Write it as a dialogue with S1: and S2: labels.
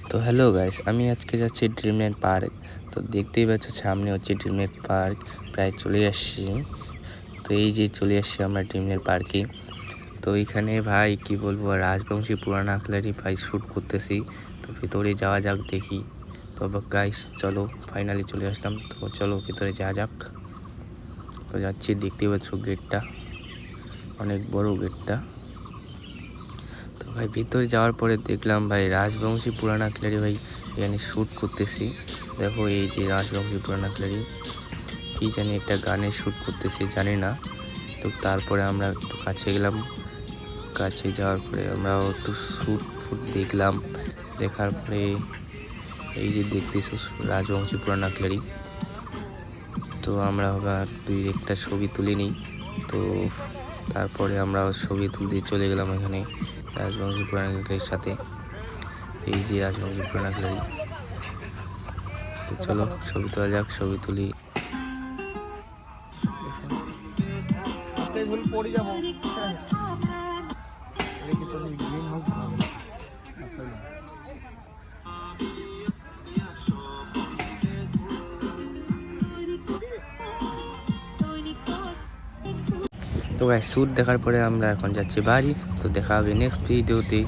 S1: তো hello guys, আমি আজকে যাচ্ছি ড্রিমল্যান্ড পার্ক। তো দেখতেই পাচ্ছ সামনে হচ্ছে ড্রিমল্যান্ড পার্ক, প্রায় চলে আসছি। তো এই যে চলে আসছি আমরা ড্রিমল্যান্ড পার্কে। তো এখানে ভাই কি বলবো, রাজবংশী পুরান আখলারি ভাই শ্যুট করতেছি। তো ভিতরে যাওয়া যাক দেখি। তো গাইস চলো, ফাইনালি চলে আসলাম। তো চলো ভিতরে যাওয়া যাক। তো যাচ্ছি, দেখতেই পাচ্ছ গেটটা, অনেক বড় গেটটা। তো ভাই ভিতরে যাওয়ার পরে দেখলাম ভাই রাজবংশী পুরান আখলারি ভাই এখানে শ্যুট করতেছি। দেখো এই যে রাজবংশী পুরান আখলারি কি জানি একটা গানে শ্যুট করতেছে, জানি না। তো তারপরে আমরা একটু কাছে গেলাম, কাছে যাওয়ার পরে আমরা একটু শ্যুট দেখলাম। দেখার পরে এই যে দেখতেছি রাজবংশী পুরান আখলারি। তো আমরা আবার একটা ছবি তুলে নিই। তো তারপরে আমরা ছবি তুলতে চলে গেলাম এখানে রাজবংশী পুরান আখলারির সাথে। এই যে রাজবংশী পুরান আখলারি। তো চলো ছবি তোলা যাক, ছবি তুলি। তো গাইস শ্যুট দেখার পরে আমরা এখন যাচ্ছি বাড়ি। তো দেখা হবে নেক্সট ভিডিওতে।